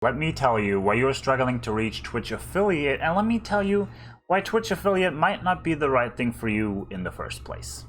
Let me tell you why you're struggling to reach Twitch affiliate, and let me tell you why Twitch affiliate might not be the right thing for you in the first place.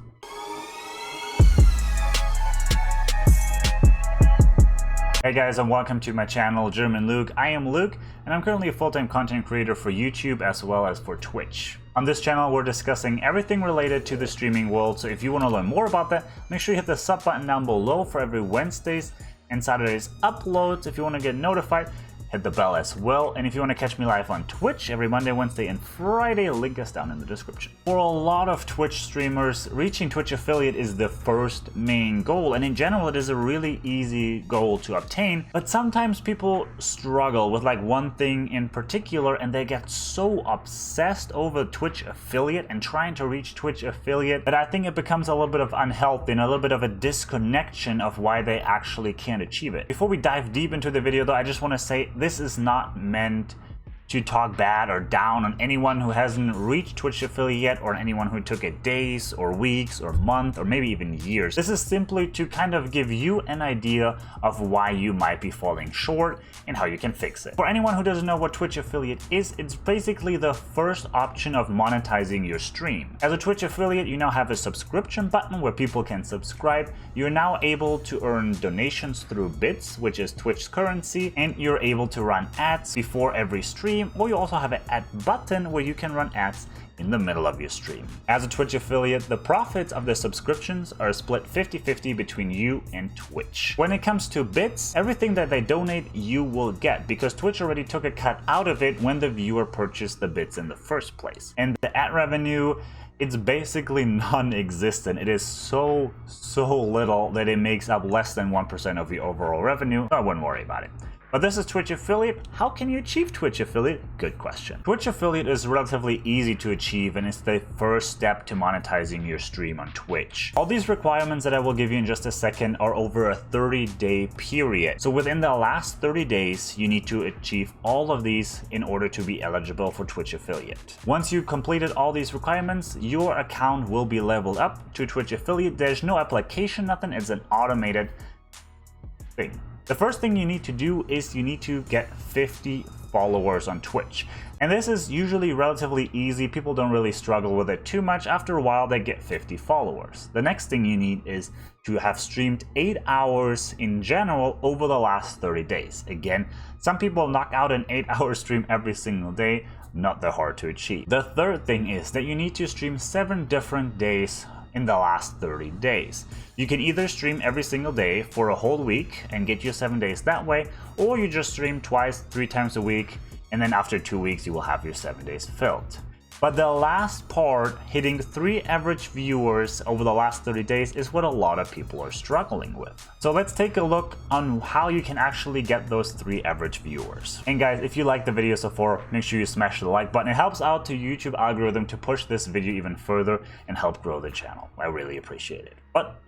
Hey guys, and welcome to my channel, GermanLuk. I am Luke, and I'm currently a full-time content creator for YouTube as well as for Twitch. On this channel, we're discussing everything related to the streaming world, so if you want to learn more about that, make sure you hit the sub button down below for every Wednesdays and Saturdays uploads. If you want to get notified, hit the bell as well. And if you want to catch me live on Twitch every Monday, Wednesday, and Friday, link is down in the description. For a lot of Twitch streamers, reaching Twitch affiliate is the first main goal, and in general it is a really easy goal to obtain, but sometimes people struggle with like one thing in particular, and they get so obsessed over Twitch affiliate and trying to reach Twitch affiliate that I think it becomes a little bit of unhealthy and a little bit of a disconnection of why they actually can't achieve it. Before we dive deep into the video though, I just want to say this is not meant to talk bad or down on anyone who hasn't reached Twitch affiliate yet, or anyone who took it days or weeks or months or maybe even years. This is simply to kind of give you an idea of why you might be falling short and how you can fix it. For anyone who doesn't know what Twitch affiliate is, it's basically the first option of monetizing your stream. As a Twitch affiliate, you now have a subscription button where people can subscribe. You're now able to earn donations through bits, which is Twitch's currency, and you're able to run ads before every stream, or you also have an ad button where you can run ads in the middle of your stream. As a Twitch affiliate, the profits of the subscriptions are split 50-50 between you and Twitch. When it comes to bits, everything that they donate you will get, because Twitch already took a cut out of it when the viewer purchased the bits in the first place. And the ad revenue, it's basically non-existent. It is so little that it makes up less than 1% of the overall revenue. So I wouldn't worry about it. But this is Twitch affiliate. How can you achieve Twitch affiliate? Good question. Twitch affiliate is relatively easy to achieve, and it's the first step to monetizing your stream on Twitch. All these requirements that I will give you in just a second are over a 30-day period. So within the last 30 days, you need to achieve all of these in order to be eligible for Twitch affiliate. Once you've completed all these requirements, your account will be leveled up to Twitch affiliate. There's no application, nothing. It's an automated thing. The first thing you need to do is you need to get 50 followers on Twitch. And this is usually relatively easy. People don't really struggle with it too much. After a while, they get 50 followers. The next thing you need is to have streamed 8 hours in general over the last 30 days. Again, some people knock out an 8-hour stream every single day. Not that hard to achieve. The third thing is that you need to stream 7 different days in the last 30 days. You can either stream every single day for a whole week and get your 7 days that way, or you just stream twice, 3 times a week, and then after 2 weeks you will have your 7 days filled. But the last part, hitting 3 average viewers over the last 30 days, is what a lot of people are struggling with. So let's take a look on how you can actually get those 3 average viewers. And guys, if you like the video so far, make sure you smash the like button. It helps out to YouTube algorithm to push this video even further and help grow the channel. I really appreciate it. But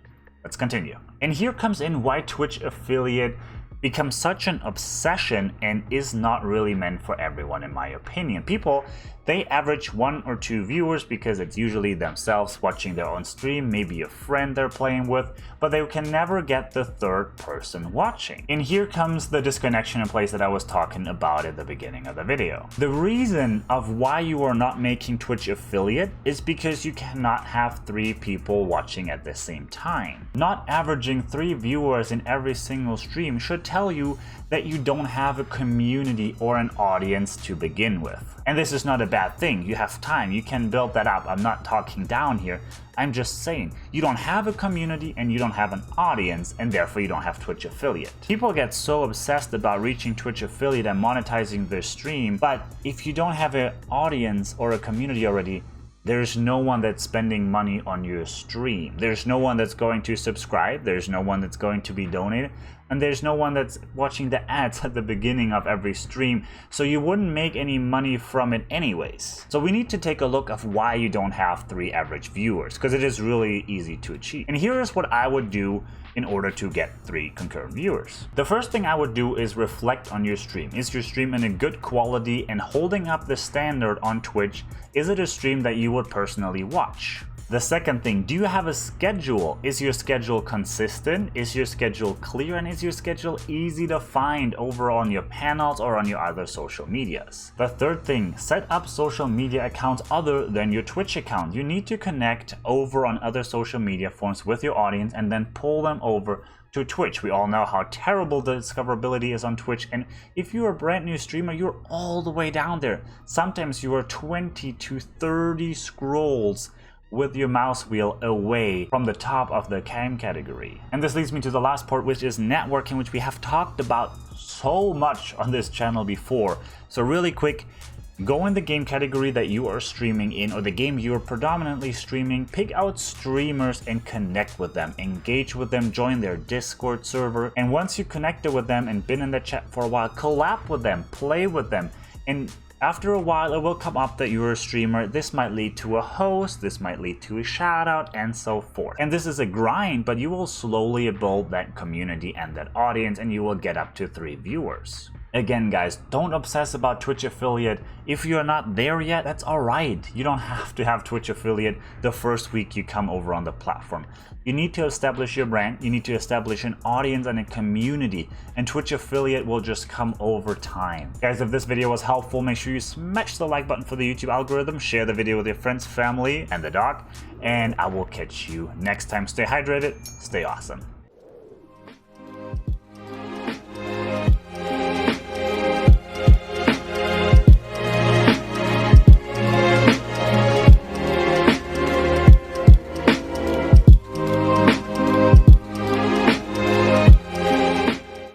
let's continue. And here comes in why Twitch affiliate becomes such an obsession and is not really meant for everyone, in my opinion. People, they average 1 or 2 viewers because it's usually themselves watching their own stream, maybe a friend they're playing with, but they can never get the third person watching. And here comes the disconnection in place that I was talking about at the beginning of the video. The reason of why you are not making Twitch affiliate is because you cannot have 3 people watching at the same time. Not averaging 3 viewers in every single stream should tell you that you don't have a community or an audience to begin with. And this is not a bad thing. You have time, you can build that up. I'm not talking down here. I'm just saying, you don't have a community and you don't have an audience, and therefore you don't have Twitch affiliate. People get so obsessed about reaching Twitch affiliate and monetizing their stream, but if you don't have an audience or a community already, there's no one that's spending money on your stream. There's no one that's going to subscribe. There's no one that's going to be donated. And there's no one that's watching the ads at the beginning of every stream. So you wouldn't make any money from it anyways. So we need to take a look of why you don't have 3 average viewers, because it is really easy to achieve. And here is what I would do in order to get 3 concurrent viewers. The first thing I would do is reflect on your stream. Is your stream in a good quality and holding up the standard on Twitch? Is it a stream that you would personally watch? The second thing, do you have a schedule? Is your schedule consistent? Is your schedule clear? And is your schedule easy to find over on your panels or on your other social medias? The third thing, set up social media accounts other than your Twitch account. You need to connect over on other social media forms with your audience and then pull them over to Twitch. We all know how terrible the discoverability is on Twitch, and if you're a brand new streamer, you're all the way down there. Sometimes you are 20 to 30 scrolls with your mouse wheel away from the top of the cam category. And this leads me to the last part, which is networking, which we have talked about so much on this channel before. So really quick, go in the game category that you are streaming in, or the game you are predominantly streaming, pick out streamers and connect with them, engage with them, join their Discord server, and once you connected with them and been in the chat for a while, collab with them, play with them, and after a while it will come up that you're a streamer. This might lead to a host, this might lead to a shout out, and so forth. And this is a grind, but you will slowly build that community and that audience, and you will get up to 3 viewers. Again guys, don't obsess about Twitch affiliate. If you're not there yet, that's alright. You don't have to have Twitch affiliate the first week you come over on the platform. You need to establish your brand, you need to establish an audience and a community, and Twitch affiliate will just come over time. Guys, if this video was helpful, make sure you smash the like button for the YouTube algorithm, share the video with your friends, family, and the dog, and I will catch you next time. Stay hydrated, stay awesome.